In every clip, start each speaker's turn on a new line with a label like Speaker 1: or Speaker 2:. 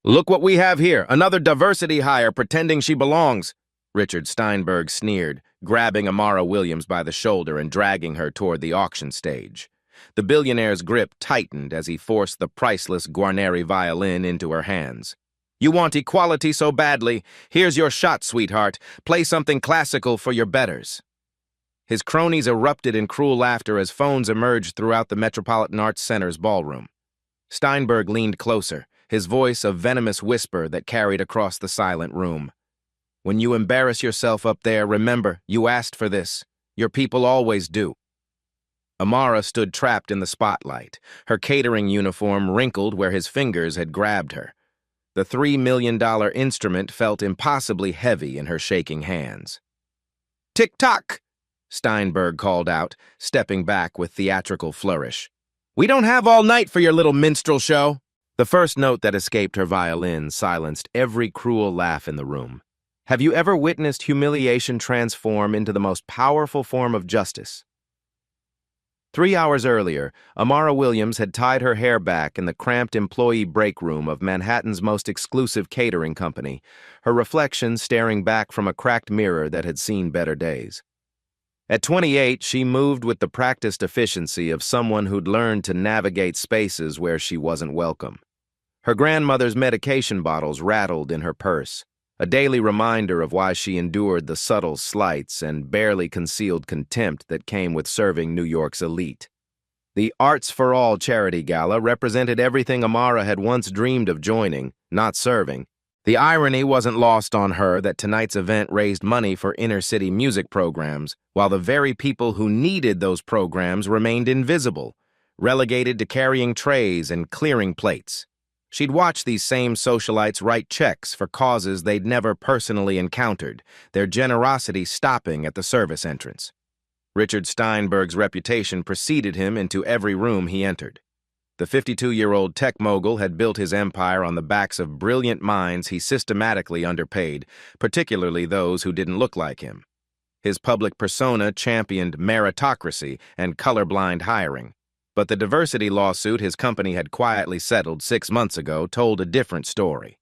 Speaker 1: Look what we have here, another diversity hire pretending she belongs, Richard Steinberg sneered, grabbing Amara Williams by the shoulder and dragging her toward the auction stage. The billionaire's grip tightened as he forced the priceless Guarneri violin into her hands. You want equality so badly. Here's your shot, sweetheart. Play something classical for your betters. His cronies erupted in cruel laughter as phones emerged throughout the Metropolitan Arts Center's ballroom. Steinberg leaned closer, his voice a venomous whisper that carried across the silent room. When you embarrass yourself up there, remember, you asked for this. Your people always do. Amara stood trapped in the spotlight, her catering uniform wrinkled where his fingers had grabbed her. The $3 million instrument felt impossibly heavy in her shaking hands. Tick-tock! Steinberg called out, stepping back with theatrical flourish. We don't have all night for your little minstrel show. The first note that escaped her violin silenced every cruel laugh in the room. Have you ever witnessed humiliation transform into the most powerful form of justice? 3 hours earlier, Amara Williams had tied her hair back in the cramped employee break room of Manhattan's most exclusive catering company, her reflection staring back from a cracked mirror that had seen better days. At 28, she moved with the practiced efficiency of someone who'd learned to navigate spaces where she wasn't welcome. Her grandmother's medication bottles rattled in her purse, a daily reminder of why she endured the subtle slights and barely concealed contempt that came with serving New York's elite. The Arts for All charity gala represented everything Amara had once dreamed of joining, not serving. The irony wasn't lost on her that tonight's event raised money for inner-city music programs, while the very people who needed those programs remained invisible, relegated to carrying trays and clearing plates. She'd watched these same socialites write checks for causes they'd never personally encountered, their generosity stopping at the service entrance. Richard Steinberg's reputation preceded him into every room he entered. The 52-year-old tech mogul had built his empire on the backs of brilliant minds he systematically underpaid, particularly those who didn't look like him. His public persona championed meritocracy and colorblind hiring. But the diversity lawsuit his company had quietly settled 6 months ago told a different story.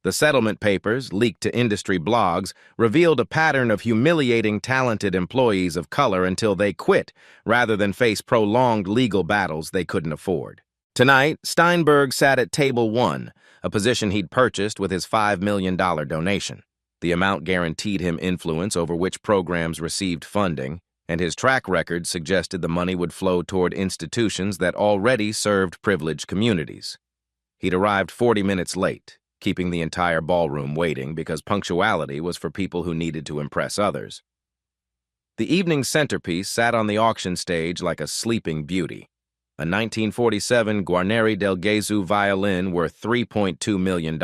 Speaker 1: The settlement papers, leaked to industry blogs, revealed a pattern of humiliating talented employees of color until they quit, rather than face prolonged legal battles they couldn't afford. Tonight, Steinberg sat at table 1, a position he'd purchased with his $5 million donation. The amount guaranteed him influence over which programs received funding, and his track record suggested the money would flow toward institutions that already served privileged communities. He'd arrived 40 minutes late, keeping the entire ballroom waiting because punctuality was for people who needed to impress others. The evening's centerpiece sat on the auction stage like a sleeping beauty, a 1947 Guarneri del Gesù violin worth $3.2 million.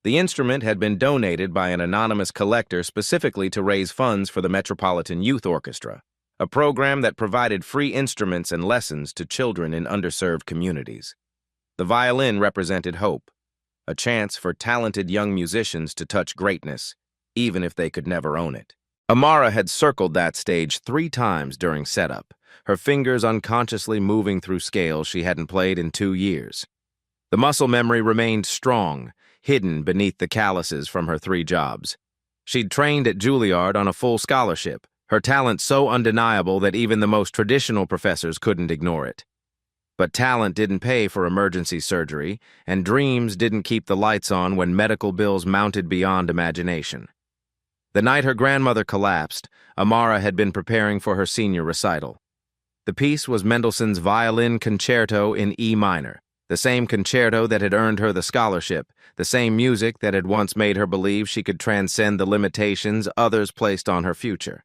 Speaker 1: The instrument had been donated by an anonymous collector specifically to raise funds for the Metropolitan Youth Orchestra, a program that provided free instruments and lessons to children in underserved communities. The violin represented hope, a chance for talented young musicians to touch greatness, even if they could never own it. Amara had circled that stage 3 times during setup, her fingers unconsciously moving through scales she hadn't played in 2 years. The muscle memory remained strong, hidden beneath the calluses from her 3 jobs. She'd trained at Juilliard on a full scholarship, her talent so undeniable that even the most traditional professors couldn't ignore it. But talent didn't pay for emergency surgery, and dreams didn't keep the lights on when medical bills mounted beyond imagination. The night her grandmother collapsed, Amara had been preparing for her senior recital. The piece was Mendelssohn's Violin Concerto in E minor, the same concerto that had earned her the scholarship, the same music that had once made her believe she could transcend the limitations others placed on her future.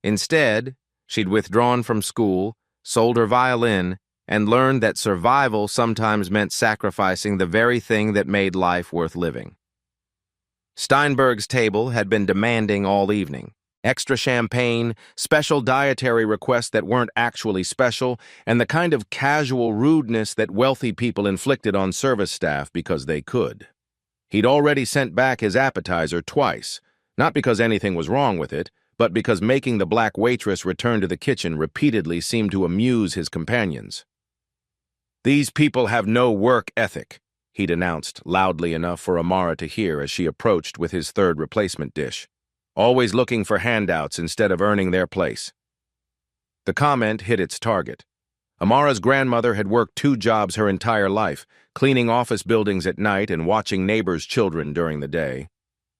Speaker 1: Instead, she'd withdrawn from school, sold her violin, and learned that survival sometimes meant sacrificing the very thing that made life worth living. Steinberg's table had been demanding all evening. Extra champagne, special dietary requests that weren't actually special, and the kind of casual rudeness that wealthy people inflicted on service staff because they could. He'd already sent back his appetizer twice, not because anything was wrong with it, but because making the black waitress return to the kitchen repeatedly seemed to amuse his companions. These people have no work ethic, he'd announced loudly enough for Amara to hear as she approached with his third replacement dish. Always looking for handouts instead of earning their place. The comment hit its target. Amara's grandmother had worked 2 jobs her entire life, cleaning office buildings at night and watching neighbors' children during the day.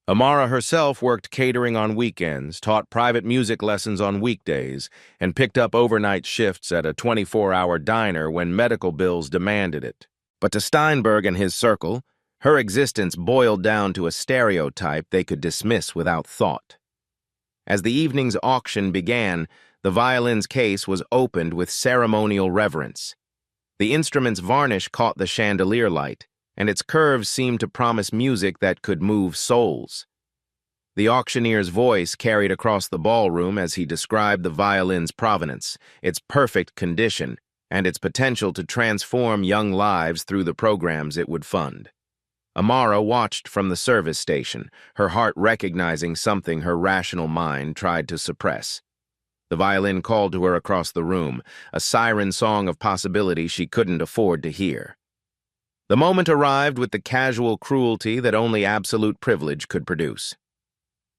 Speaker 1: Amara herself worked catering on weekends, taught private music lessons on weekdays, and picked up overnight shifts at a 24-hour diner when medical bills demanded it. But to Steinberg and his circle, her existence boiled down to a stereotype they could dismiss without thought. As the evening's auction began, the violin's case was opened with ceremonial reverence. The instrument's varnish caught the chandelier light, and its curves seemed to promise music that could move souls. The auctioneer's voice carried across the ballroom as he described the violin's provenance, its perfect condition, and its potential to transform young lives through the programs it would fund. Amara watched from the service station, her heart recognizing something her rational mind tried to suppress. The violin called to her across the room, a siren song of possibility she couldn't afford to hear. The moment arrived with the casual cruelty that only absolute privilege could produce.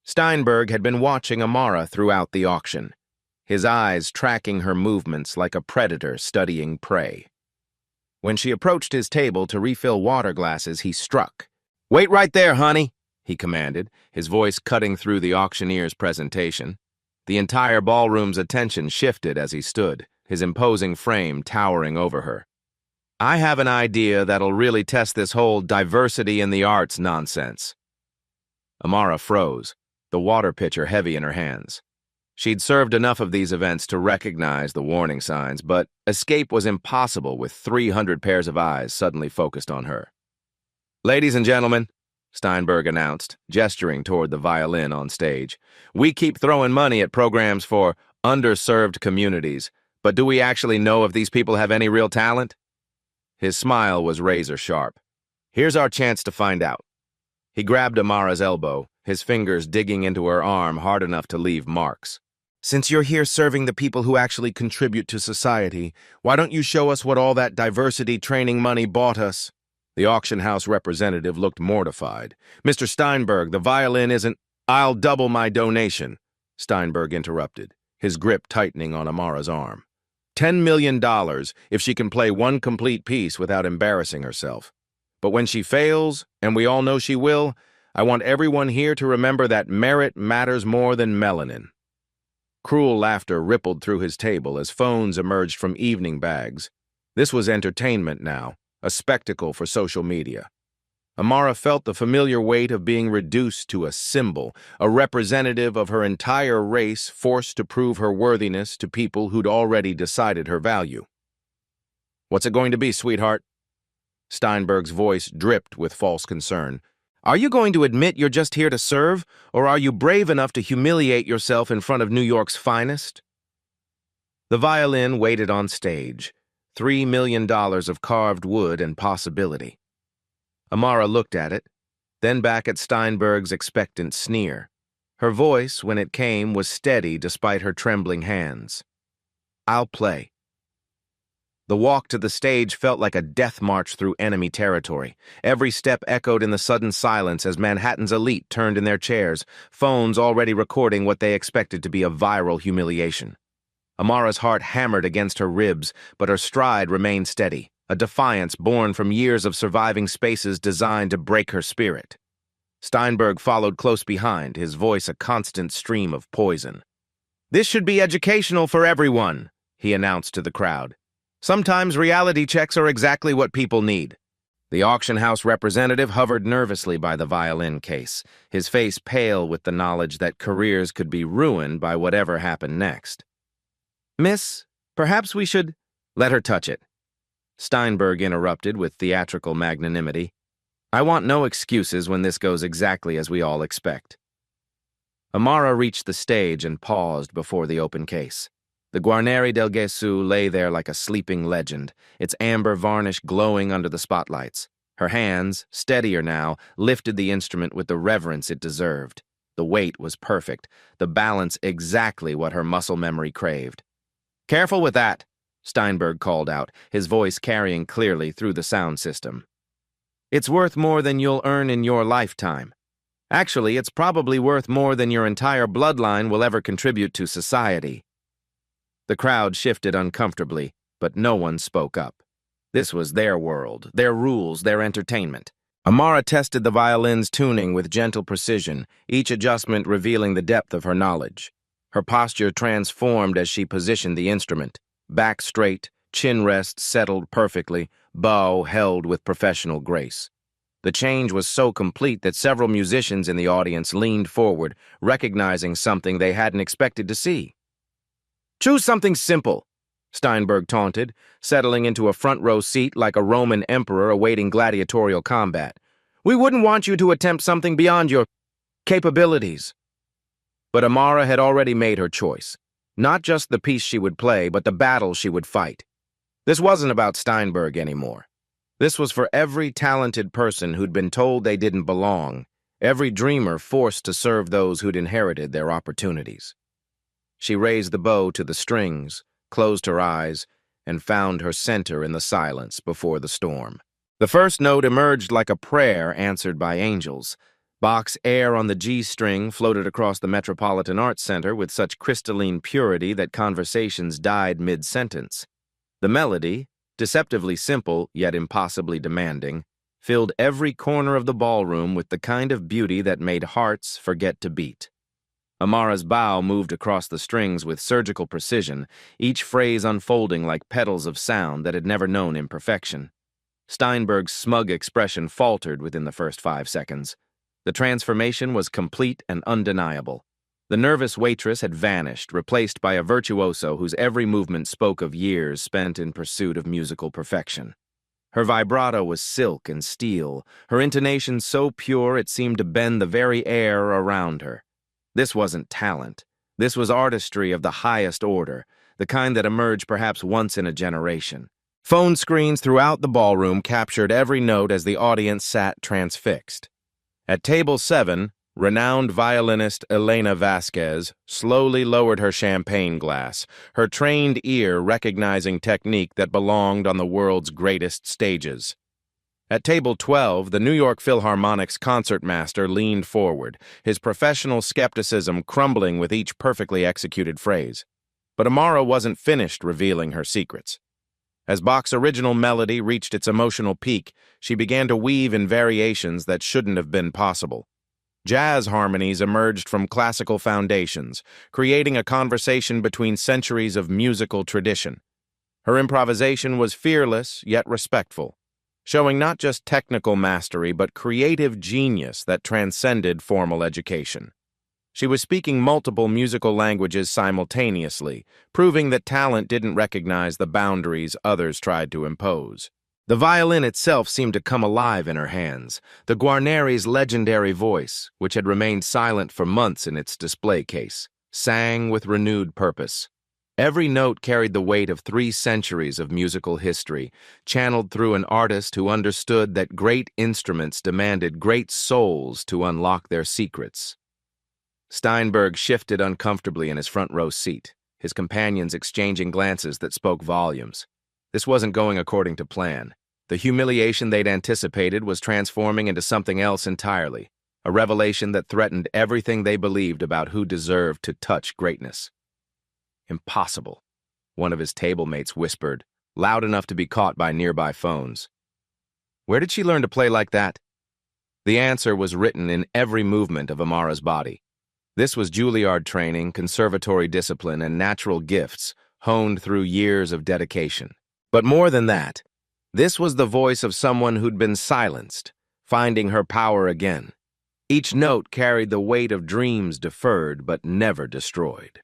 Speaker 1: Steinberg had been watching Amara throughout the auction, his eyes tracking her movements like a predator studying prey. When she approached his table to refill water glasses, he struck. "Wait right there, honey," he commanded, his voice cutting through the auctioneer's presentation. The entire ballroom's attention shifted as he stood, his imposing frame towering over her. "I have an idea that'll really test this whole diversity in the arts nonsense." Amara froze, the water pitcher heavy in her hands. She'd served enough of these events to recognize the warning signs, but escape was impossible with 300 pairs of eyes suddenly focused on her. "Ladies and gentlemen," Steinberg announced, gesturing toward the violin on stage, "we keep throwing money at programs for underserved communities, but do we actually know if these people have any real talent?" His smile was razor-sharp. "Here's our chance to find out." He grabbed Amara's elbow, his fingers digging into her arm hard enough to leave marks. "Since you're here serving the people who actually contribute to society, why don't you show us what all that diversity training money bought us?" The auction house representative looked mortified. "Mr. Steinberg, the violin isn't—" "I'll double my donation," Steinberg interrupted, his grip tightening on Amara's arm. $10 million if she can play one complete piece without embarrassing herself. But when she fails, and we all know she will, I want everyone here to remember that merit matters more than melanin. Cruel laughter rippled through his table as phones emerged from evening bags. This was entertainment now, a spectacle for social media. Amara felt the familiar weight of being reduced to a symbol, a representative of her entire race forced to prove her worthiness to people who'd already decided her value. "What's it going to be, sweetheart?" Steinberg's voice dripped with false concern. "Are you going to admit you're just here to serve, or are you brave enough to humiliate yourself in front of New York's finest?" The violin waited on stage, $3 million of carved wood and possibility. Amara looked at it, then back at Steinberg's expectant sneer. Her voice, when it came, was steady despite her trembling hands. "I'll play." The walk to the stage felt like a death march through enemy territory. Every step echoed in the sudden silence as Manhattan's elite turned in their chairs, phones already recording what they expected to be a viral humiliation. Amara's heart hammered against her ribs, but her stride remained steady, a defiance born from years of surviving spaces designed to break her spirit. Steinberg followed close behind, his voice a constant stream of poison. "This should be educational for everyone," he announced to the crowd. "Sometimes reality checks are exactly what people need." The auction house representative hovered nervously by the violin case, his face pale with the knowledge that careers could be ruined by whatever happened next. "Miss, perhaps we should—" "Let her touch it," Steinberg interrupted with theatrical magnanimity. "I want no excuses when this goes exactly as we all expect." Amara reached the stage and paused before the open case. The Guarneri del Gesù lay there like a sleeping legend, its amber varnish glowing under the spotlights. Her hands, steadier now, lifted the instrument with the reverence it deserved. The weight was perfect, the balance exactly what her muscle memory craved. "Careful with that," Steinberg called out, his voice carrying clearly through the sound system. It's worth more than you'll earn in your lifetime. Actually, it's probably worth more than your entire bloodline will ever contribute to society." The crowd shifted uncomfortably, but no one spoke up. This was their world, their rules, their entertainment. Amara tested the violin's tuning with gentle precision, each adjustment revealing the depth of her knowledge. Her posture transformed as she positioned the instrument. Back straight, chin rest settled perfectly, bow held with professional grace. The change was so complete that several musicians in the audience leaned forward, recognizing something they hadn't expected to see. "Choose something simple," Steinberg taunted, settling into a front-row seat like a Roman emperor awaiting gladiatorial combat. "We wouldn't want you to attempt something beyond your capabilities." But Amara had already made her choice. Not just the piece she would play, but the battle she would fight. This wasn't about Steinberg anymore. This was for every talented person who'd been told they didn't belong, every dreamer forced to serve those who'd inherited their opportunities. She raised the bow to the strings, closed her eyes, and found her center in the silence before the storm. The first note emerged like a prayer answered by angels. Bach's Air on the G string floated across the Metropolitan Arts Center with such crystalline purity that conversations died mid-sentence. The melody, deceptively simple yet impossibly demanding, filled every corner of the ballroom with the kind of beauty that made hearts forget to beat. Amara's bow moved across the strings with surgical precision, each phrase unfolding like petals of sound that had never known imperfection. Steinberg's smug expression faltered within the first 5 seconds. The transformation was complete and undeniable. The nervous waitress had vanished, replaced by a virtuoso whose every movement spoke of years spent in pursuit of musical perfection. Her vibrato was silk and steel, her intonation so pure it seemed to bend the very air around her. This wasn't talent. This was artistry of the highest order, the kind that emerged perhaps once in a generation. Phone screens throughout the ballroom captured every note as the audience sat transfixed. At table 7, renowned violinist Elena Vasquez slowly lowered her champagne glass, her trained ear recognizing technique that belonged on the world's greatest stages. At table 12, the New York Philharmonic's concertmaster leaned forward, his professional skepticism crumbling with each perfectly executed phrase. But Amara wasn't finished revealing her secrets. As Bach's original melody reached its emotional peak, she began to weave in variations that shouldn't have been possible. Jazz harmonies emerged from classical foundations, creating a conversation between centuries of musical tradition. Her improvisation was fearless yet respectful, showing not just technical mastery but creative genius that transcended formal education. She was speaking multiple musical languages simultaneously, proving that talent didn't recognize the boundaries others tried to impose. The violin itself seemed to come alive in her hands, the Guarneri's legendary voice, which had remained silent for months in its display case, sang with renewed purpose. Every note carried the weight of 3 centuries of musical history, channeled through an artist who understood that great instruments demanded great souls to unlock their secrets. Steinberg shifted uncomfortably in his front-row seat, his companions exchanging glances that spoke volumes. This wasn't going according to plan. The humiliation they'd anticipated was transforming into something else entirely, a revelation that threatened everything they believed about who deserved to touch greatness. "Impossible," one of his table-mates whispered, loud enough to be caught by nearby phones. Where did she learn to play like that? The answer was written in every movement of Amara's body. This was Juilliard training, conservatory discipline, and natural gifts honed through years of dedication. But more than that, this was the voice of someone who'd been silenced, finding her power again. Each note carried the weight of dreams deferred but never destroyed.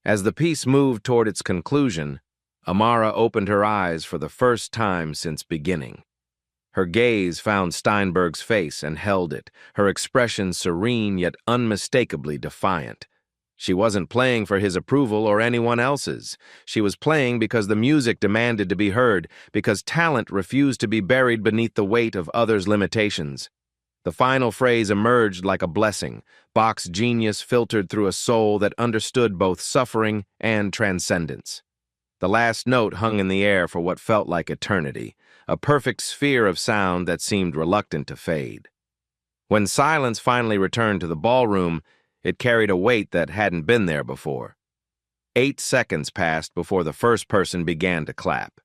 Speaker 1: As the piece moved toward its conclusion, Amara opened her eyes for the first time since beginning. Her gaze found Steinberg's face and held it, her expression serene yet unmistakably defiant. She wasn't playing for his approval or anyone else's. She was playing because the music demanded to be heard, because talent refused to be buried beneath the weight of others' limitations. The final phrase emerged like a blessing. Bach's genius filtered through a soul that understood both suffering and transcendence. The last note hung in the air for what felt like eternity, a perfect sphere of sound that seemed reluctant to fade. When silence finally returned to the ballroom, it carried a weight that hadn't been there before. 8 seconds passed before the first person began to clap.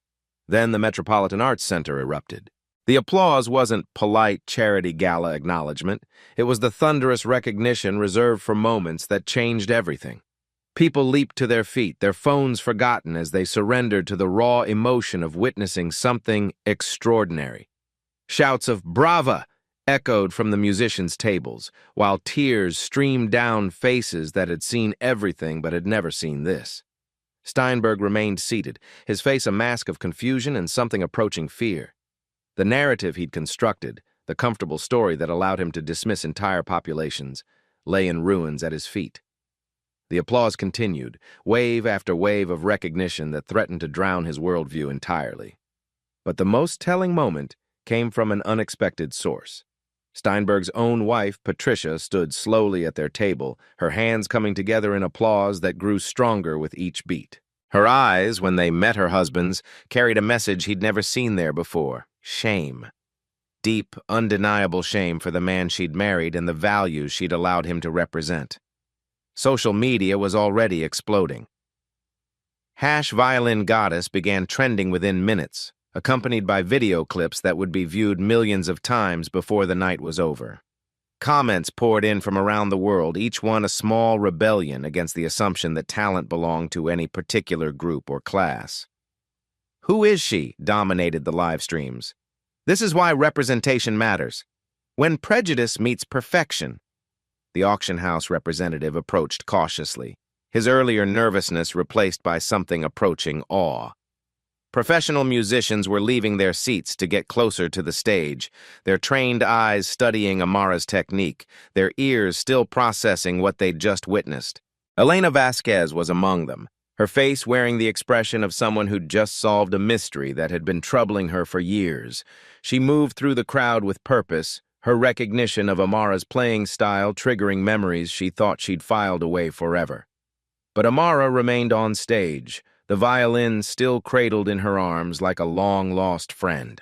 Speaker 1: Then the Metropolitan Arts Center erupted. The applause wasn't polite charity gala acknowledgement. It was the thunderous recognition reserved for moments that changed everything. People leaped to their feet, their phones forgotten as they surrendered to the raw emotion of witnessing something extraordinary. Shouts of "Brava!" echoed from the musicians' tables, while tears streamed down faces that had seen everything but had never seen this. Steinberg remained seated, his face a mask of confusion and something approaching fear. The narrative he'd constructed, the comfortable story that allowed him to dismiss entire populations, lay in ruins at his feet. The applause continued, wave after wave of recognition that threatened to drown his worldview entirely. But the most telling moment came from an unexpected source. Steinberg's own wife, Patricia, stood slowly at their table, her hands coming together in applause that grew stronger with each beat. Her eyes, when they met her husband's, carried a message he'd never seen there before: shame. Deep, undeniable shame for the man she'd married and the values she'd allowed him to represent. Social media was already exploding. #Violin Goddess began trending within minutes, accompanied by video clips that would be viewed millions of times before the night was over. Comments poured in from around the world, each one a small rebellion against the assumption that talent belonged to any particular group or class. "Who is she?" dominated the live streams. "This is why representation matters. When prejudice meets perfection." The auction house representative approached cautiously, his earlier nervousness replaced by something approaching awe. Professional musicians were leaving their seats to get closer to the stage, their trained eyes studying Amara's technique, their ears still processing what they'd just witnessed. Elena Vasquez was among them, her face wearing the expression of someone who'd just solved a mystery that had been troubling her for years. She moved through the crowd with purpose, her recognition of Amara's playing style triggering memories she thought she'd filed away forever. But Amara remained on stage, the violin still cradled in her arms like a long-lost friend.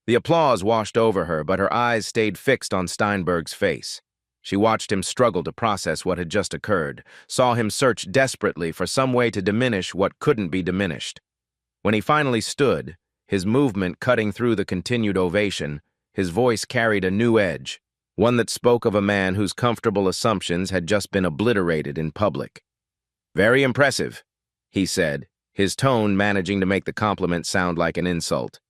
Speaker 1: The applause washed over her, but her eyes stayed fixed on Steinberg's face. She watched him struggle to process what had just occurred, saw him search desperately for some way to diminish what couldn't be diminished. When he finally stood, his movement cutting through the continued ovation, his voice carried a new edge, one that spoke of a man whose comfortable assumptions had just been obliterated in public. "Very impressive," he said, his tone managing to make the compliment sound like an insult.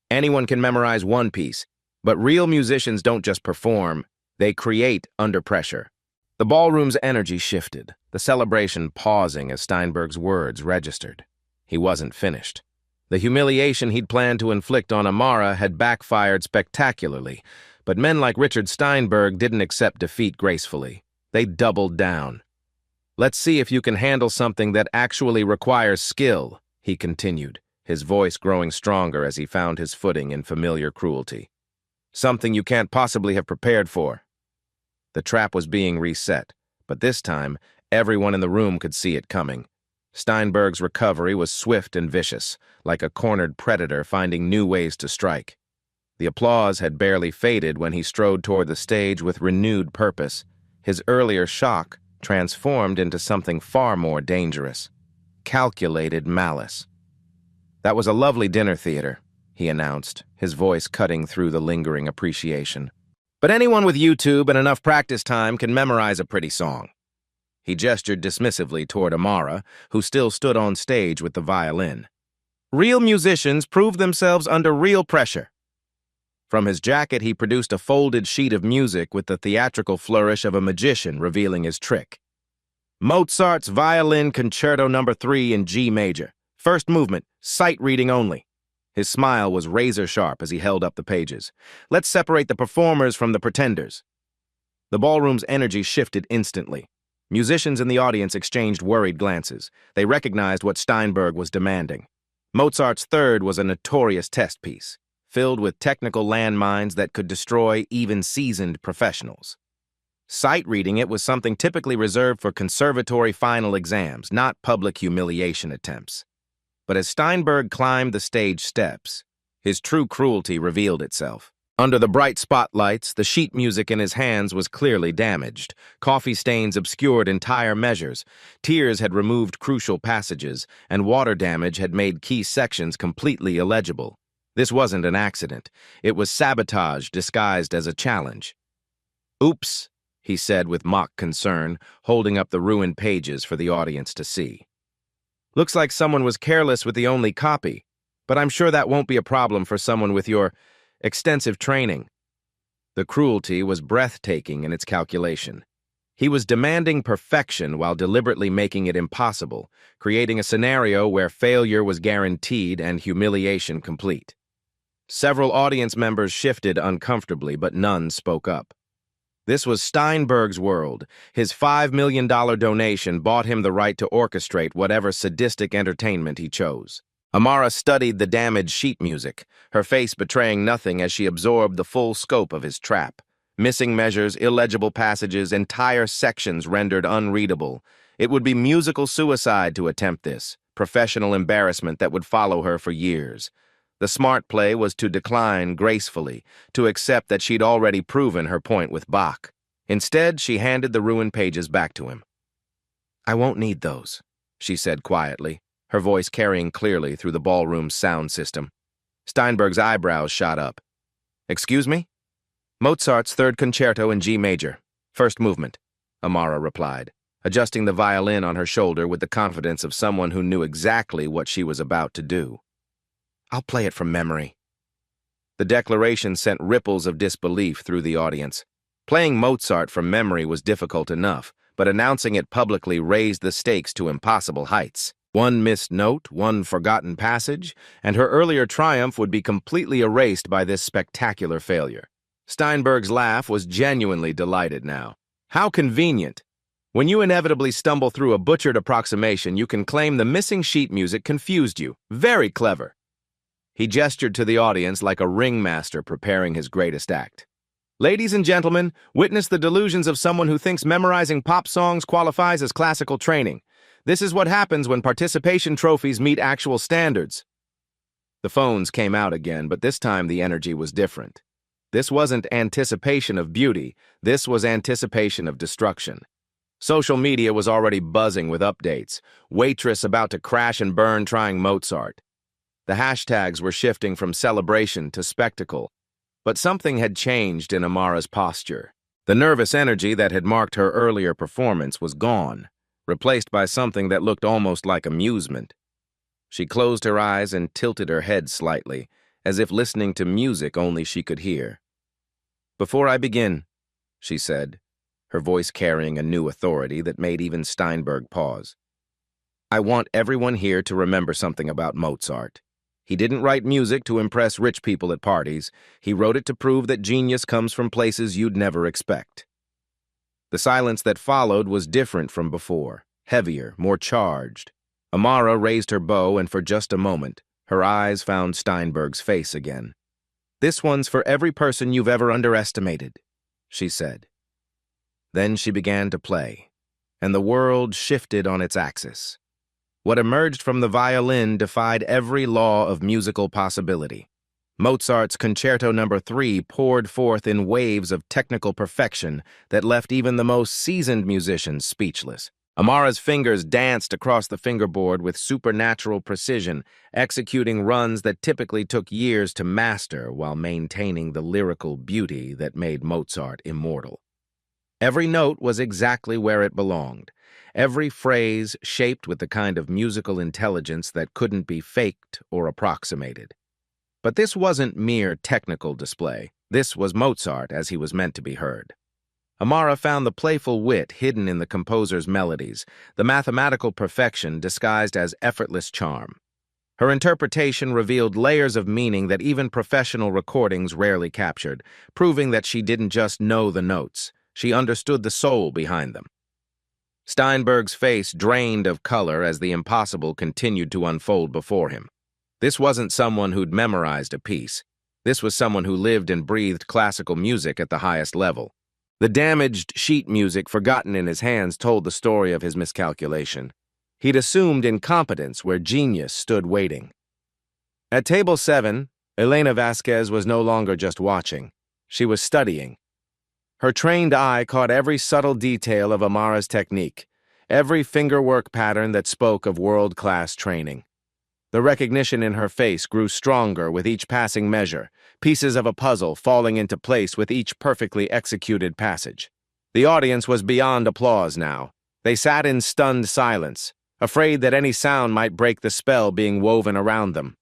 Speaker 1: "Anyone can memorize one piece, but real musicians don't just perform, they create under pressure." The ballroom's energy shifted, the celebration pausing as Steinberg's words registered. He wasn't finished. The humiliation he'd planned to inflict on Amara had backfired spectacularly, but men like Richard Steinberg didn't accept defeat gracefully. They doubled down. "Let's see if you can handle something that actually requires skill," he continued, his voice growing stronger as he found his footing in familiar cruelty. "Something you can't possibly have prepared for." The trap was being reset, but this time, everyone in the room could see it coming. Steinberg's recovery was swift and vicious, like a cornered predator finding new ways to strike. The applause had barely faded when he strode toward the stage with renewed purpose, his earlier shock transformed into something far more dangerous: calculated malice. "That was a lovely dinner theater," he announced, his voice cutting through the lingering appreciation. "But anyone with YouTube and enough practice time can memorize a pretty song." He gestured dismissively toward Amara, who still stood on stage with the violin. "Real musicians prove themselves under real pressure." From his jacket, he produced a folded sheet of music with the theatrical flourish of a magician revealing his trick. "Mozart's Violin Concerto No. 3 in G major. First movement, sight reading only." His smile was razor-sharp as he held up the pages. "Let's separate the performers from the pretenders." The ballroom's energy shifted instantly. Musicians in the audience exchanged worried glances. They recognized what Steinberg was demanding. Mozart's Third was a notorious test piece, filled with technical landmines that could destroy even seasoned professionals. Sight reading it was something typically reserved for conservatory final exams, not public humiliation attempts. But as Steinberg climbed the stage steps, His true cruelty revealed itself. Under the bright spotlights, the sheet music in his hands was clearly damaged. Coffee stains obscured entire measures. Tears had removed crucial passages, and water damage had made key sections completely illegible. This wasn't an accident. It was sabotage disguised as a challenge. "Oops," he said with mock concern, holding up the ruined pages for the audience to see. "Looks like someone was careless with the only copy, but I'm sure that won't be a problem for someone with your extensive training." The cruelty was breathtaking in its calculation. He was demanding perfection while deliberately making it impossible, creating a scenario where failure was guaranteed and humiliation complete. Several audience members shifted uncomfortably, but none spoke up. This was Steinberg's world. His $5 million donation bought him the right to orchestrate whatever sadistic entertainment he chose. Amara studied the damaged sheet music, her face betraying nothing as she absorbed the full scope of his trap. Missing measures, illegible passages, entire sections rendered unreadable. It would be musical suicide to attempt this, professional embarrassment that would follow her for years. The smart play was to decline gracefully, to accept that she'd already proven her point with Bach. Instead, she handed the ruined pages back to him. "I won't need those," she said quietly, her voice carrying clearly through the ballroom's sound system. Steinberg's eyebrows shot up. "Excuse me?" "Mozart's Third Concerto in G major, first movement," Amara replied, adjusting the violin on her shoulder with the confidence of someone who knew exactly what she was about to do. "I'll play it from memory." The declaration sent ripples of disbelief through the audience. Playing Mozart from memory was difficult enough, but announcing it publicly raised the stakes to impossible heights. One missed note, one forgotten passage, and her earlier triumph would be completely erased by this spectacular failure. Steinberg's laugh was genuinely delighted now. How convenient! When you inevitably stumble through a butchered approximation, you can claim the missing sheet music confused you. Very clever. He gestured to the audience like a ringmaster preparing his greatest act. "Ladies and gentlemen, witness the delusions of someone who thinks memorizing pop songs qualifies as classical training. This is what happens when participation trophies meet actual standards." The phones came out again, but this time the energy was different. This wasn't anticipation of beauty, this was anticipation of destruction. Social media was already buzzing with updates. Waitress about to crash and burn trying Mozart. The hashtags were shifting from celebration to spectacle. But something had changed in Amara's posture. The nervous energy that had marked her earlier performance was gone, replaced by something that looked almost like amusement. She closed her eyes and tilted her head slightly, as if listening to music only she could hear. "Before I begin," she said, her voice carrying a new authority that made even Steinberg pause, "I want everyone here to remember something about Mozart. He didn't write music to impress rich people at parties. He wrote it to prove that genius comes from places you'd never expect." The silence that followed was different from before, heavier, more charged. Amara raised her bow, and for just a moment, her eyes found Steinberg's face again. "This one's for every person you've ever underestimated," she said. Then she began to play, and the world shifted on its axis. What emerged from the violin defied every law of musical possibility. Mozart's Concerto No. 3 poured forth in waves of technical perfection that left even the most seasoned musicians speechless. Amara's fingers danced across the fingerboard with supernatural precision, executing runs that typically took years to master while maintaining the lyrical beauty that made Mozart immortal. Every note was exactly where it belonged. Every phrase shaped with the kind of musical intelligence that couldn't be faked or approximated. But this wasn't mere technical display. This was Mozart as he was meant to be heard. Amara found the playful wit hidden in the composer's melodies, the mathematical perfection disguised as effortless charm. Her interpretation revealed layers of meaning that even professional recordings rarely captured, proving that she didn't just know the notes, she understood the soul behind them. Steinberg's face drained of color as the impossible continued to unfold before him. This wasn't someone who'd memorized a piece. This was someone who lived and breathed classical music at the highest level. The damaged sheet music forgotten in his hands told the story of his miscalculation. He'd assumed incompetence where genius stood waiting. At table 7, Elena Vasquez was no longer just watching. She was studying. Her trained eye caught every subtle detail of Amara's technique, every fingerwork pattern that spoke of world-class training. The recognition in her face grew stronger with each passing measure, pieces of a puzzle falling into place with each perfectly executed passage. The audience was beyond applause now. They sat in stunned silence, afraid that any sound might break the spell being woven around them.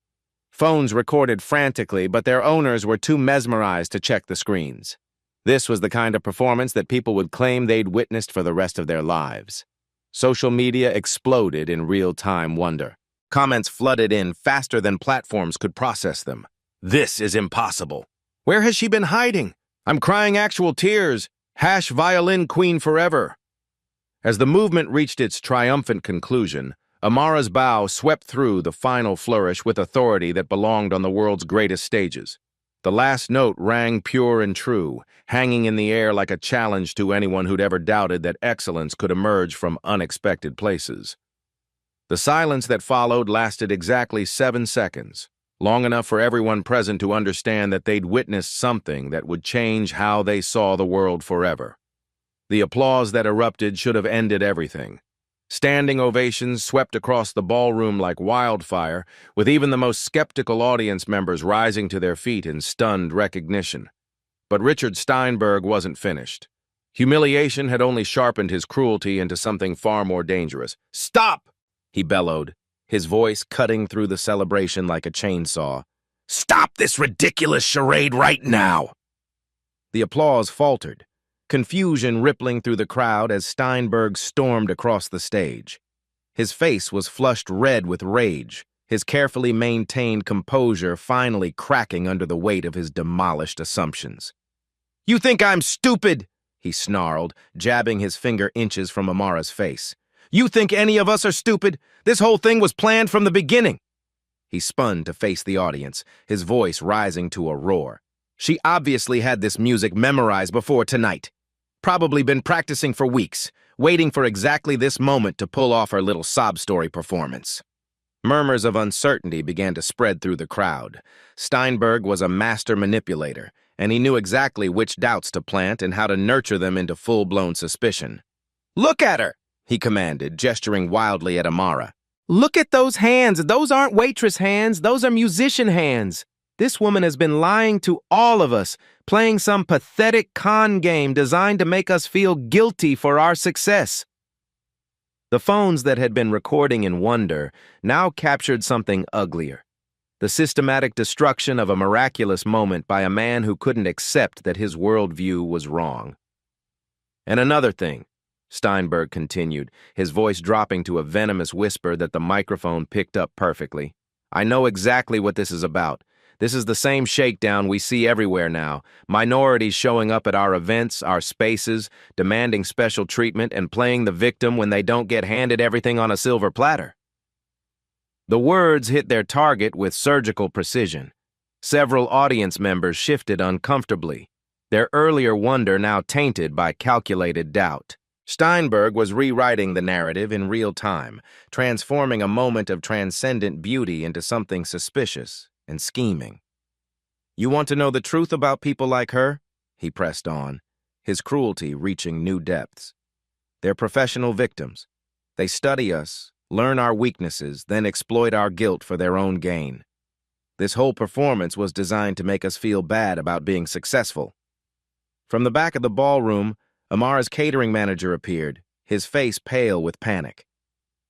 Speaker 1: Phones recorded frantically, but their owners were too mesmerized to check the screens. This was the kind of performance that people would claim they'd witnessed for the rest of their lives. Social media exploded in real-time wonder. Comments flooded in faster than platforms could process them. This is impossible. Where has she been hiding? I'm crying actual tears. #Violin Queen forever. As the movement reached its triumphant conclusion, Amara's bow swept through the final flourish with authority that belonged on the world's greatest stages. The last note rang pure and true, hanging in the air like a challenge to anyone who'd ever doubted that excellence could emerge from unexpected places. The silence that followed lasted exactly 7 seconds, long enough for everyone present to understand that they'd witnessed something that would change how they saw the world forever. The applause that erupted should have ended everything. Standing ovations swept across the ballroom like wildfire, with even the most skeptical audience members rising to their feet in stunned recognition. But Richard Steinberg wasn't finished. Humiliation had only sharpened his cruelty into something far more dangerous. "Stop!" he bellowed, his voice cutting through the celebration like a chainsaw. "Stop this ridiculous charade right now!" The applause faltered, confusion rippling through the crowd as Steinberg stormed across the stage. His face was flushed red with rage, his carefully maintained composure finally cracking under the weight of his demolished assumptions. "You think I'm stupid?" he snarled, jabbing his finger inches from Amara's face. "You think any of us are stupid? This whole thing was planned from the beginning." He spun to face the audience, his voice rising to a roar. She obviously had this music memorized before tonight. Probably been practicing for weeks, waiting for exactly this moment to pull off her little sob story performance. Murmurs of uncertainty began to spread through the crowd. Steinberg was a master manipulator, and he knew exactly which doubts to plant and how to nurture them into full-blown suspicion. "Look at her!" he commanded, gesturing wildly at Amara. "Look at those hands! Those aren't waitress hands, those are musician hands! This woman has been lying to all of us, playing some pathetic con game designed to make us feel guilty for our success." The phones that had been recording in wonder now captured something uglier. The systematic destruction of a miraculous moment by a man who couldn't accept that his worldview was wrong. "And another thing," Steinberg continued, his voice dropping to a venomous whisper that the microphone picked up perfectly. "I know exactly what this is about. This is the same shakedown we see everywhere now. Minorities showing up at our events, our spaces, demanding special treatment and playing the victim when they don't get handed everything on a silver platter." The words hit their target with surgical precision. Several audience members shifted uncomfortably, their earlier wonder now tainted by calculated doubt. Steinberg was rewriting the narrative in real time, transforming a moment of transcendent beauty into something suspicious and scheming. "You want to know the truth about people like her?" he pressed on, his cruelty reaching new depths. "They're professional victims. They study us, learn our weaknesses, then exploit our guilt for their own gain. This whole performance was designed to make us feel bad about being successful." From the back of the ballroom, Amara's catering manager appeared, his face pale with panic.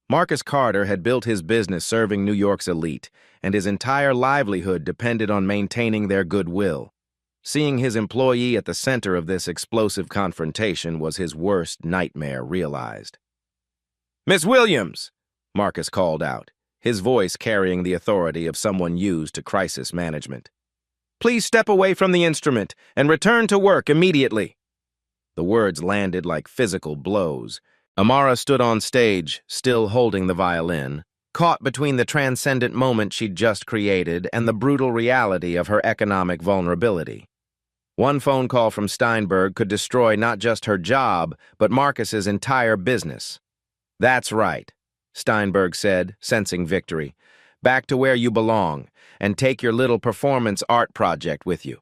Speaker 1: Marcus Carter had built his business serving New York's elite, and his entire livelihood depended on maintaining their goodwill. Seeing his employee at the center of this explosive confrontation was his worst nightmare realized. "Miss Williams," Marcus called out, his voice carrying the authority of someone used to crisis management. "Please step away from the instrument and return to work immediately." The words landed like physical blows. Amara stood on stage, still holding the violin, caught between the transcendent moment she'd just created and the brutal reality of her economic vulnerability. One phone call from Steinberg could destroy not just her job, but Marcus's entire business. "That's right," Steinberg said, sensing victory. "Back to where you belong. and take your little performance art project with you.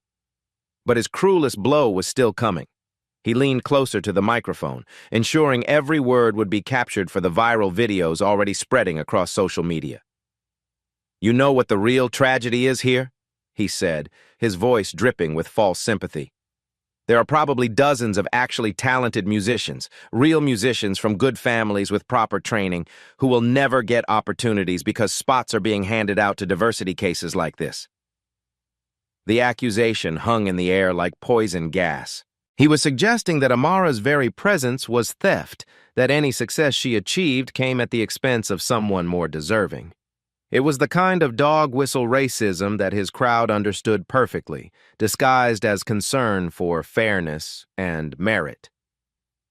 Speaker 1: But his cruelest blow was still coming. He leaned closer to the microphone, ensuring every word would be captured for the viral videos already spreading across social media. "You know what the real tragedy is here?" he said, his voice dripping with false sympathy. "There are probably dozens of actually talented musicians, real musicians from good families with proper training, who will never get opportunities because spots are being handed out to diversity cases like this." The accusation hung in the air like poison gas. He was suggesting that Amara's very presence was theft, that any success she achieved came at the expense of someone more deserving. It was the kind of dog-whistle racism that his crowd understood perfectly, disguised as concern for fairness and merit.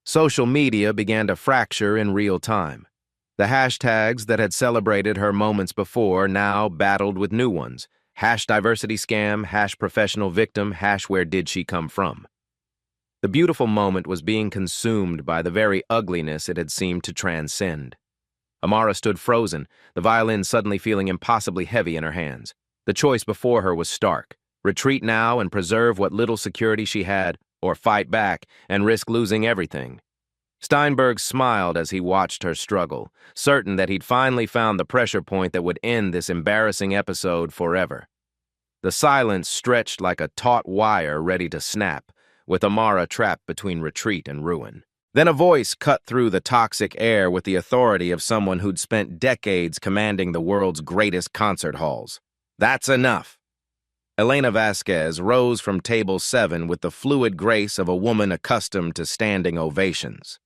Speaker 1: Social media began to fracture in real time. The hashtags that had celebrated her moments before now battled with new ones. #diversity scam, #professional victim, #where did she come from. The beautiful moment was being consumed by the very ugliness it had seemed to transcend. Amara stood frozen, the violin suddenly feeling impossibly heavy in her hands. The choice before her was stark: retreat now and preserve what little security she had, or fight back and risk losing everything. Steinberg smiled as he watched her struggle, certain that he'd finally found the pressure point that would end this embarrassing episode forever. The silence stretched like a taut wire ready to snap, with Amara trapped between retreat and ruin. Then a voice cut through the toxic air with the authority of someone who'd spent decades commanding the world's greatest concert halls. "That's enough." Elena Vasquez rose from table 7 with the fluid grace of a woman accustomed to standing ovations.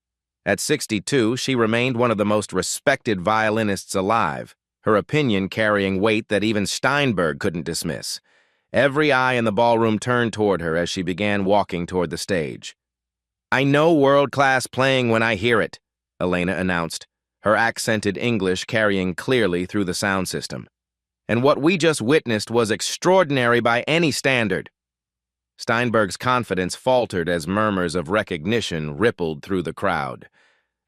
Speaker 1: At 62, she remained one of the most respected violinists alive, her opinion carrying weight that even Steinberg couldn't dismiss. Every eye in the ballroom turned toward her as she began walking toward the stage. "I know world-class playing when I hear it," Elena announced, her accented English carrying clearly through the sound system. "And what we just witnessed was extraordinary by any standard." Steinberg's confidence faltered as murmurs of recognition rippled through the crowd.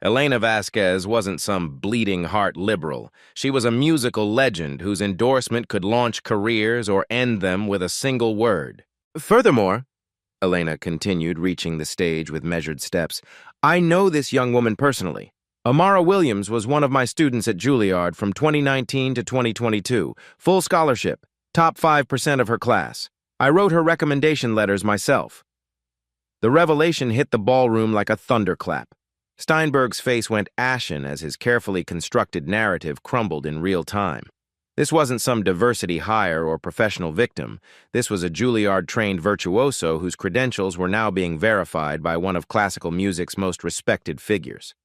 Speaker 1: Elena Vasquez wasn't some bleeding-heart liberal. She was a musical legend whose endorsement could launch careers or end them with a single word. "Furthermore," Elena continued, reaching the stage with measured steps, "I know this young woman personally. Amara Williams was one of my students at Juilliard from 2019 to 2022, full scholarship, top 5% of her class. I wrote her recommendation letters myself." The revelation hit the ballroom like a thunderclap. Steinberg's face went ashen as his carefully constructed narrative crumbled in real time. This wasn't some diversity hire or professional victim. This was a Juilliard-trained virtuoso whose credentials were now being verified by one of classical music's most respected figures.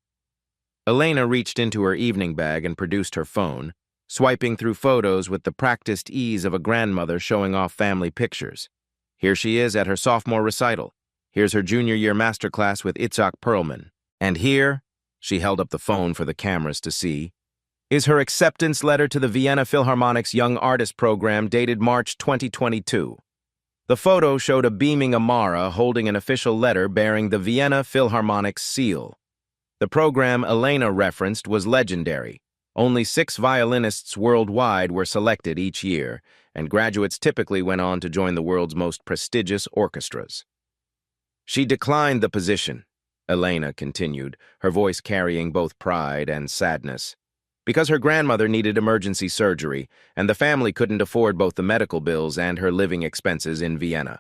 Speaker 1: Elena reached into her evening bag and produced her phone, swiping through photos with the practiced ease of a grandmother showing off family pictures. Here she is at her sophomore recital. Here's her junior year masterclass with Itzhak Perlman. And here, she held up the phone for the cameras to see, is her acceptance letter to the Vienna Philharmonic's Young Artist Program dated March 2022. The photo showed a beaming Amara holding an official letter bearing the Vienna Philharmonic's seal. The program Elena referenced was legendary. Only 6 violinists worldwide were selected each year, and graduates typically went on to join the world's most prestigious orchestras. She declined the position, Elena continued, her voice carrying both pride and sadness, because her grandmother needed emergency surgery, and the family couldn't afford both the medical bills and her living expenses in Vienna.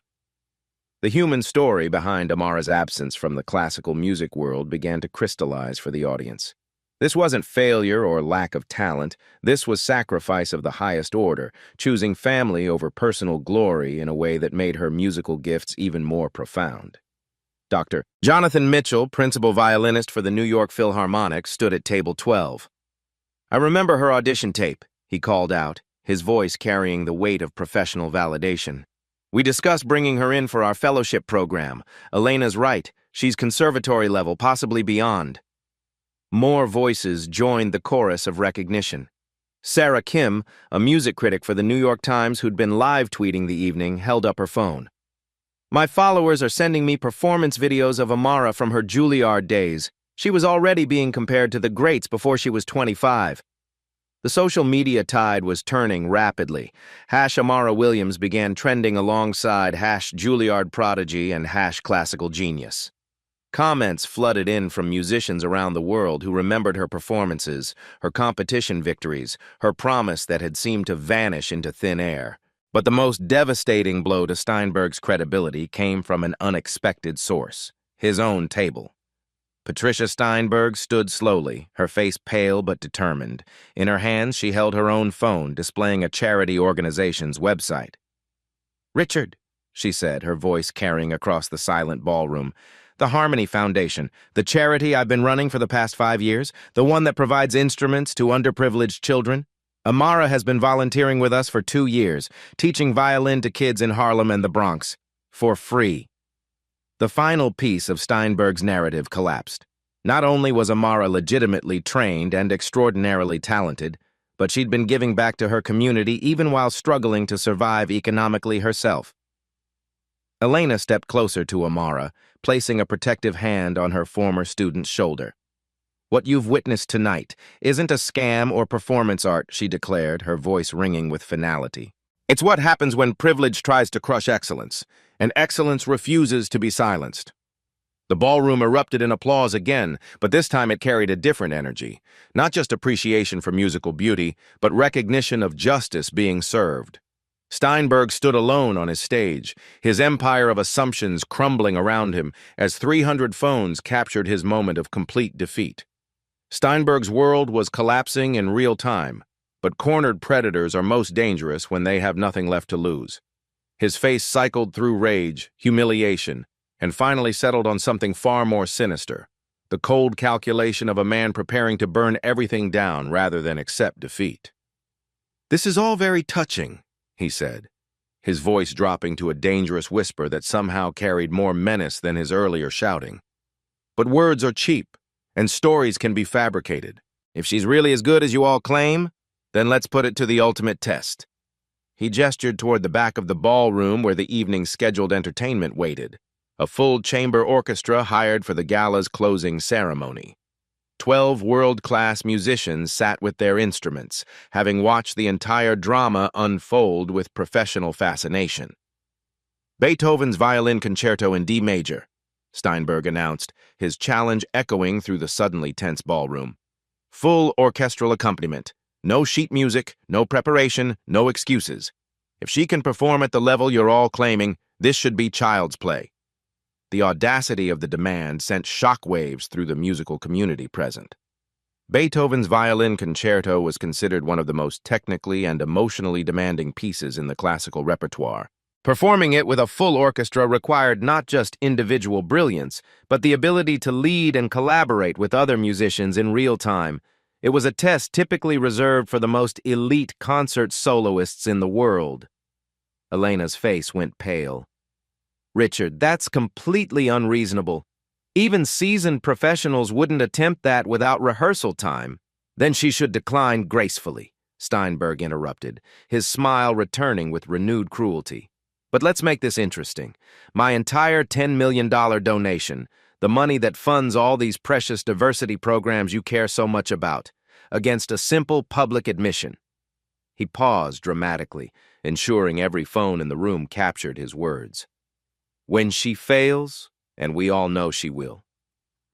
Speaker 1: The human story behind Amara's absence from the classical music world began to crystallize for the audience. This wasn't failure or lack of talent. This was sacrifice of the highest order, choosing family over personal glory in a way that made her musical gifts even more profound. Dr. Jonathan Mitchell, principal violinist for the New York Philharmonic, stood at table 12. "I remember her audition tape," he called out, his voice carrying the weight of professional validation. "We discussed bringing her in for our fellowship program. Elena's right. She's conservatory level, possibly beyond." More voices joined the chorus of recognition. Sarah Kim, a music critic for the New York Times who'd been live tweeting the evening, held up her phone. "My followers are sending me performance videos of Amara from her Juilliard days. She was already being compared to the greats before she was 25. The The social media tide was turning rapidly. Amara Williams began trending alongside Juilliard prodigy and classical genius. Comments flooded in from musicians around the world who remembered her performances, her competition victories, her promise that had seemed to vanish into thin air. But the most devastating blow to Steinberg's credibility came from an unexpected source: his own table. Patricia Steinberg stood slowly, her face pale but determined. In her hands, she held her own phone, displaying a charity organization's website. "Richard," she said, her voice carrying across the silent ballroom, "the Harmony Foundation, the charity I've been running for the past 5 years, the one that provides instruments to underprivileged children. Amara has been volunteering with us for 2 years, teaching violin to kids in Harlem and the Bronx, for free." The final piece of Steinberg's narrative collapsed. Not only was Amara legitimately trained and extraordinarily talented, but she'd been giving back to her community even while struggling to survive economically herself. Elena stepped closer to Amara, placing a protective hand on her former student's shoulder. "What you've witnessed tonight isn't a scam or performance art," she declared, her voice ringing with finality. "It's what happens when privilege tries to crush excellence, and excellence refuses to be silenced." The ballroom erupted in applause again, but this time it carried a different energy. Not just appreciation for musical beauty, but recognition of justice being served. Steinberg stood alone on his stage, his empire of assumptions crumbling around him as 300 phones captured his moment of complete defeat. Steinberg's world was collapsing in real time, but cornered predators are most dangerous when they have nothing left to lose. His face cycled through rage, humiliation, and finally settled on something far more sinister: the cold calculation of a man preparing to burn everything down rather than accept defeat. "This is all very touching," he said, his voice dropping to a dangerous whisper that somehow carried more menace than his earlier shouting. "But words are cheap, and stories can be fabricated. If she's really as good as you all claim, then let's put it to the ultimate test." He gestured toward the back of the ballroom where the evening's scheduled entertainment waited, a full chamber orchestra hired for the gala's closing ceremony. 12 world-class musicians sat with their instruments, having watched the entire drama unfold with professional fascination. "Beethoven's Violin Concerto in D major," Steinberg announced, his challenge echoing through the suddenly tense ballroom. "Full orchestral accompaniment. No sheet music, no preparation, no excuses. If she can perform at the level you're all claiming, this should be child's play." The audacity of the demand sent shockwaves through the musical community present. Beethoven's Violin Concerto was considered one of the most technically and emotionally demanding pieces in the classical repertoire. Performing it with a full orchestra required not just individual brilliance, but the ability to lead and collaborate with other musicians in real time. It was a test typically reserved for the most elite concert soloists in the world. Elena's face went pale. "Richard, that's completely unreasonable. Even seasoned professionals wouldn't attempt that without rehearsal time." "Then she should decline gracefully," Steinberg interrupted, his smile returning with renewed cruelty. "But let's make this interesting. My entire $10 million donation, the money that funds all these precious diversity programs you care so much about, against a simple public admission." He paused dramatically, ensuring every phone in the room captured his words. "When she fails, and we all know she will,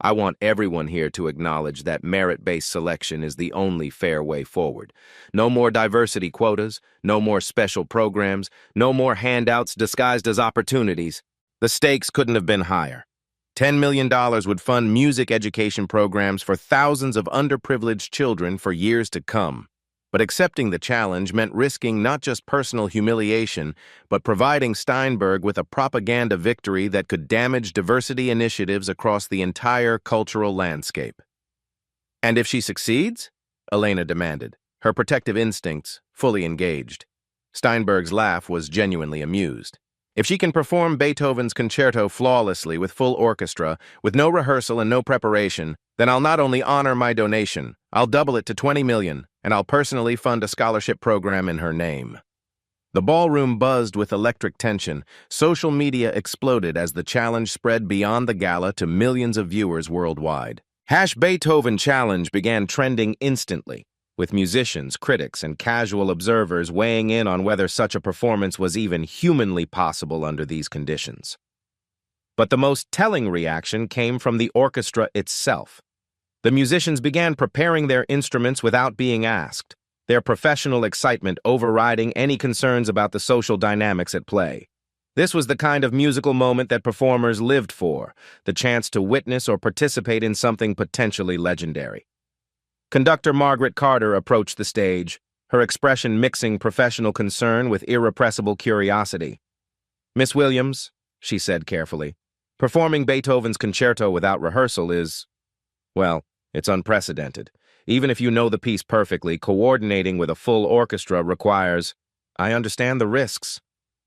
Speaker 1: I want everyone here to acknowledge that merit-based selection is the only fair way forward. No more diversity quotas, no more special programs, no more handouts disguised as opportunities. The stakes couldn't have been higher. $10 million would fund music education programs for thousands of underprivileged children for years to come. But accepting the challenge meant risking not just personal humiliation, but providing Steinberg with a propaganda victory that could damage diversity initiatives across the entire cultural landscape. "And if she succeeds?" Elena demanded, her protective instincts fully engaged. Steinberg's laugh was genuinely amused. "If she can perform Beethoven's concerto flawlessly with full orchestra, with no rehearsal and no preparation, then I'll not only honor my donation, I'll double it to $20 million, and I'll personally fund a scholarship program in her name." The ballroom buzzed with electric tension. Social media exploded as the challenge spread beyond the gala to millions of viewers worldwide. #Beethoven Challenge began trending instantly. with musicians, critics, and casual observers weighing in on whether such a performance was even humanly possible under these conditions. But the most telling reaction came from the orchestra itself. The musicians began preparing their instruments without being asked, their professional excitement overriding any concerns about the social dynamics at play. This was the kind of musical moment that performers lived for, the chance to witness or participate in something potentially legendary. Conductor Margaret Carter approached the stage, her expression mixing professional concern with irrepressible curiosity. "Miss Williams," she said carefully, "performing Beethoven's concerto without rehearsal is, well, it's unprecedented. Even if you know the piece perfectly, coordinating with a full orchestra requires—" "I understand the risks,"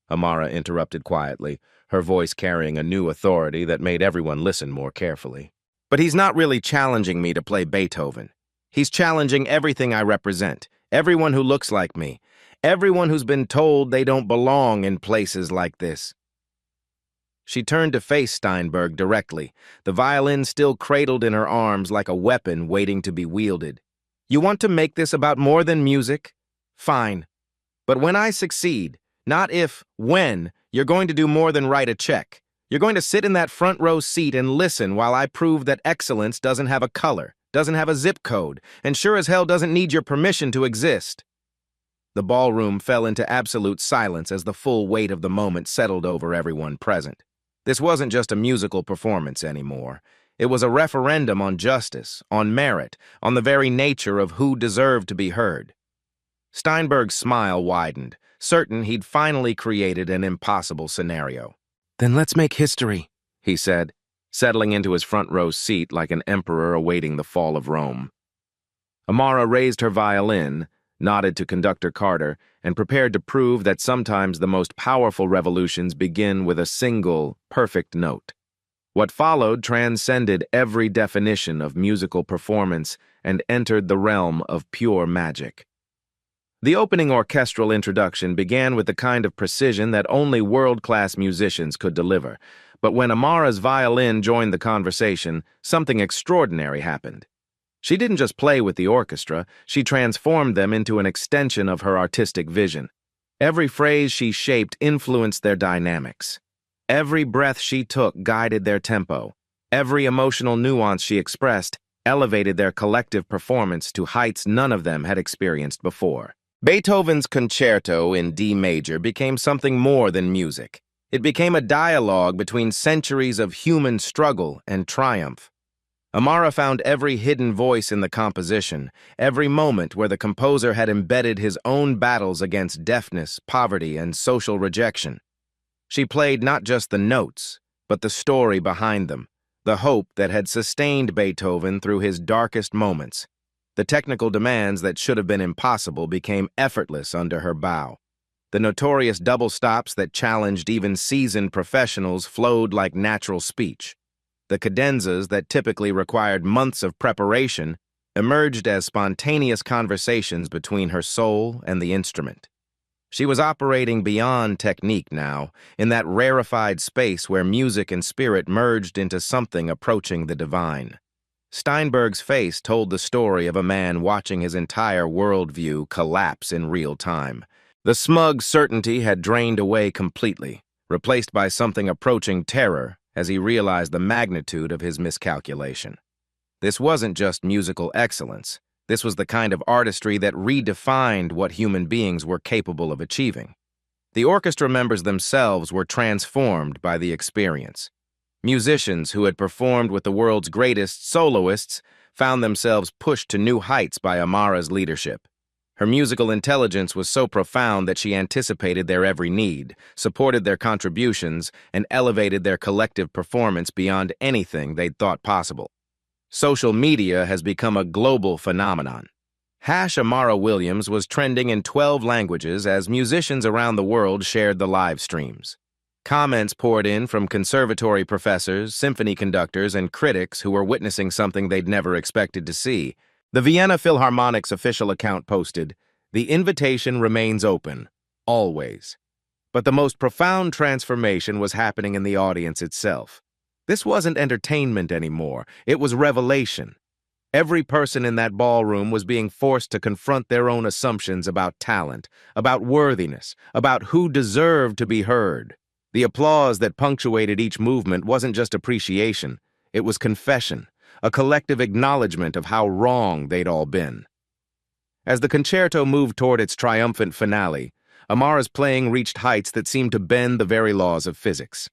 Speaker 1: Amara interrupted quietly, her voice carrying a new authority that made everyone listen more carefully. "But he's not really challenging me to play Beethoven. He's challenging everything I represent, everyone who looks like me, everyone who's been told they don't belong in places like this." She turned to face Steinberg directly, the violin still cradled in her arms like a weapon waiting to be wielded. "You want to make this about more than music? Fine. But when I succeed, not if, when, you're going to do more than write a check. You're going to sit in that front row seat and listen while I prove that excellence doesn't have a color, doesn't have a zip code, and sure as hell doesn't need your permission to exist." The ballroom fell into absolute silence as the full weight of the moment settled over everyone present. This wasn't just a musical performance anymore. It was a referendum on justice, on merit, on the very nature of who deserved to be heard. Steinberg's smile widened, certain he'd finally created an impossible scenario. "Then let's make history," he said, settling into his front row seat like an emperor awaiting the fall of Rome. Amara raised her violin, nodded to Conductor Carter, and prepared to prove that sometimes the most powerful revolutions begin with a single, perfect note. What followed transcended every definition of musical performance and entered the realm of pure magic. The opening orchestral introduction began with the kind of precision that only world-class musicians could deliver, but when Amara's violin joined the conversation, something extraordinary happened. She didn't just play with the orchestra, she transformed them into an extension of her artistic vision. Every phrase she shaped influenced their dynamics. Every breath she took guided their tempo. Every emotional nuance she expressed elevated their collective performance to heights none of them had experienced before. Beethoven's concerto in D major became something more than music. It became a dialogue between centuries of human struggle and triumph. Amara found every hidden voice in the composition, every moment where the composer had embedded his own battles against deafness, poverty, and social rejection. She played not just the notes, but the story behind them, the hope that had sustained Beethoven through his darkest moments. The technical demands that should have been impossible became effortless under her bow. The notorious double stops that challenged even seasoned professionals flowed like natural speech. The cadenzas that typically required months of preparation emerged as spontaneous conversations between her soul and the instrument. She was operating beyond technique now, in that rarefied space where music and spirit merged into something approaching the divine. Steinberg's face told the story of a man watching his entire worldview collapse in real time. The smug certainty had drained away completely, replaced by something approaching terror as he realized the magnitude of his miscalculation. This wasn't just musical excellence. This was the kind of artistry that redefined what human beings were capable of achieving. The orchestra members themselves were transformed by the experience. Musicians who had performed with the world's greatest soloists found themselves pushed to new heights by Amara's leadership. Her musical intelligence was so profound that she anticipated their every need, supported their contributions, and elevated their collective performance beyond anything they'd thought possible. Social media has become a global phenomenon. #Amara Williams was trending in 12 languages as musicians around the world shared the live streams. Comments poured in from conservatory professors, symphony conductors, and critics who were witnessing something they'd never expected to see. The Vienna Philharmonic's official account posted, "The invitation remains open, always." But the most profound transformation was happening in the audience itself. This wasn't entertainment anymore, it was revelation. Every person in that ballroom was being forced to confront their own assumptions about talent, about worthiness, about who deserved to be heard. The applause that punctuated each movement wasn't just appreciation, it was confession, a collective acknowledgement of how wrong they'd all been. As the concerto moved toward its triumphant finale, Amara's playing reached heights that seemed to bend the very laws of physics.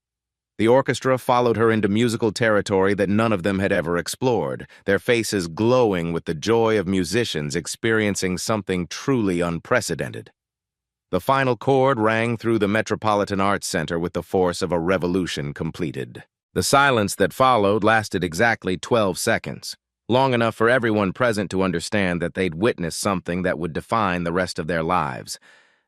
Speaker 1: The orchestra followed her into musical territory that none of them had ever explored, their faces glowing with the joy of musicians experiencing something truly unprecedented. The final chord rang through the Metropolitan Arts Center with the force of a revolution completed. The silence that followed lasted exactly 12 seconds, long enough for everyone present to understand that they'd witnessed something that would define the rest of their lives.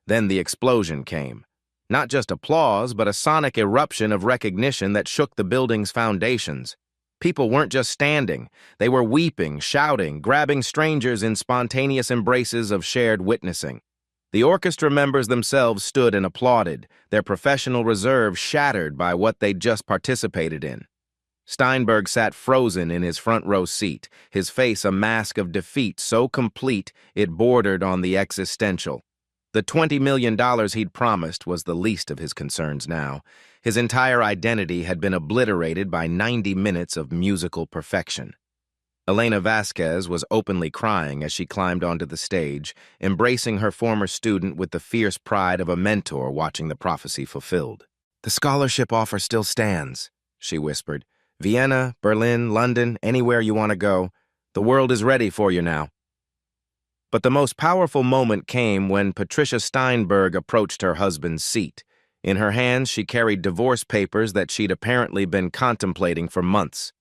Speaker 1: Then the explosion came. Not just applause, but a sonic eruption of recognition that shook the building's foundations. People weren't just standing. They were weeping, shouting, grabbing strangers in spontaneous embraces of shared witnessing. The orchestra members themselves stood and applauded, their professional reserve shattered by what they'd just participated in. Steinberg sat frozen in his front row seat, his face a mask of defeat so complete it bordered on the existential. The $20 million he'd promised was the least of his concerns now. His entire identity had been obliterated by 90 minutes of musical perfection. Elena Vasquez was openly crying as she climbed onto the stage, embracing her former student with the fierce pride of a mentor watching the prophecy fulfilled. "The scholarship offer still stands," she whispered. "Vienna, Berlin, London, anywhere you want to go. The world is ready for you now." But the most powerful moment came when Patricia Steinberg approached her husband's seat. In her hands, she carried divorce papers that she'd apparently been contemplating for months.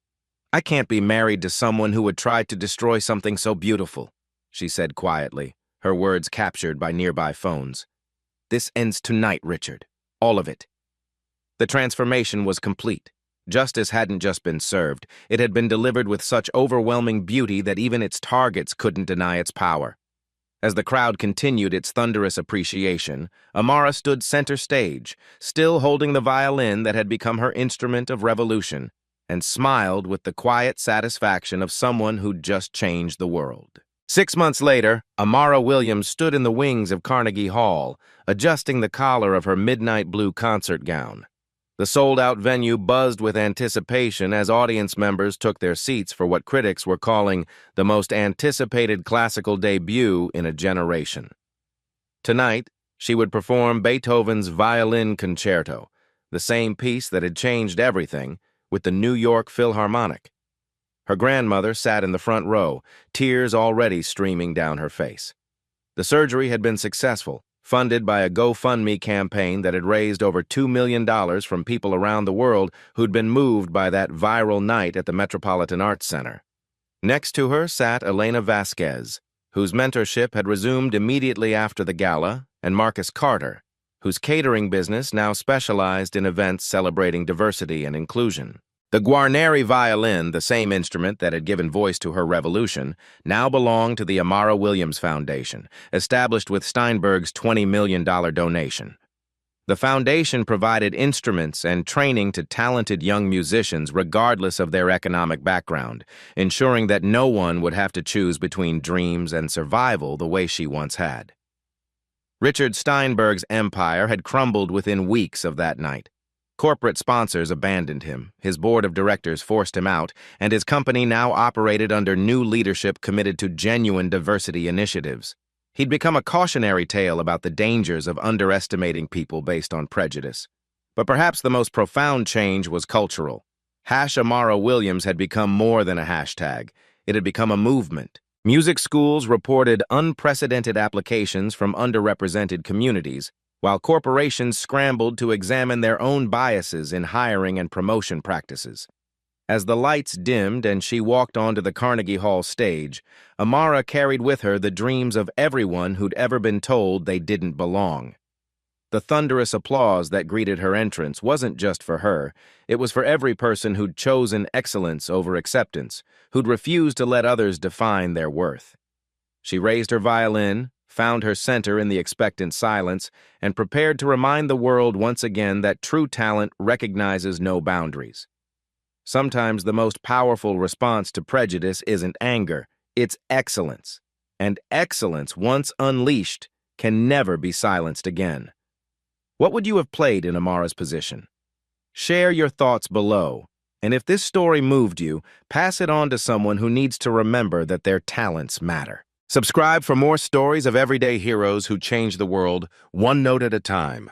Speaker 1: "I can't be married to someone who would try to destroy something so beautiful," she said quietly, her words captured by nearby phones. "This ends tonight, Richard. All of it." The transformation was complete. Justice hadn't just been served, it had been delivered with such overwhelming beauty that even its targets couldn't deny its power. As the crowd continued its thunderous appreciation, Amara stood center stage, still holding the violin that had become her instrument of revolution, and smiled with the quiet satisfaction of someone who'd just changed the world. 6 months later, Amara Williams stood in the wings of Carnegie Hall, adjusting the collar of her midnight blue concert gown. The sold-out venue buzzed with anticipation as audience members took their seats for what critics were calling the most anticipated classical debut in a generation. Tonight, she would perform Beethoven's Violin Concerto, the same piece that had changed everything, with the New York Philharmonic. Her grandmother sat in the front row, tears already streaming down her face. The surgery had been successful, funded by a GoFundMe campaign that had raised over $2 million from people around the world who'd been moved by that viral night at the Metropolitan Arts Center. Next to her sat Elena Vasquez, whose mentorship had resumed immediately after the gala, and Marcus Carter, whose catering business now specialized in events celebrating diversity and inclusion. The Guarneri violin, the same instrument that had given voice to her revolution, now belonged to the Amara Williams Foundation, established with Steinberg's $20 million donation. The foundation provided instruments and training to talented young musicians regardless of their economic background, ensuring that no one would have to choose between dreams and survival the way she once had. Richard Steinberg's empire had crumbled within weeks of that night. Corporate sponsors abandoned him, his board of directors forced him out, and his company now operated under new leadership committed to genuine diversity initiatives. He'd become a cautionary tale about the dangers of underestimating people based on prejudice. But perhaps the most profound change was cultural. #Amara Williams had become more than a hashtag. It had become a movement. Music schools reported unprecedented applications from underrepresented communities, while corporations scrambled to examine their own biases in hiring and promotion practices. As the lights dimmed and she walked onto the Carnegie Hall stage, Amara carried with her the dreams of everyone who'd ever been told they didn't belong. The thunderous applause that greeted her entrance wasn't just for her, it was for every person who'd chosen excellence over acceptance, who'd refused to let others define their worth. She raised her violin, found her center in the expectant silence, and prepared to remind the world once again that true talent recognizes no boundaries. Sometimes the most powerful response to prejudice isn't anger, it's excellence. And excellence, once unleashed, can never be silenced again. What would you have played in Amara's position? Share your thoughts below, and if this story moved you, pass it on to someone who needs to remember that their talents matter. Subscribe for more stories of everyday heroes who change the world, one note at a time.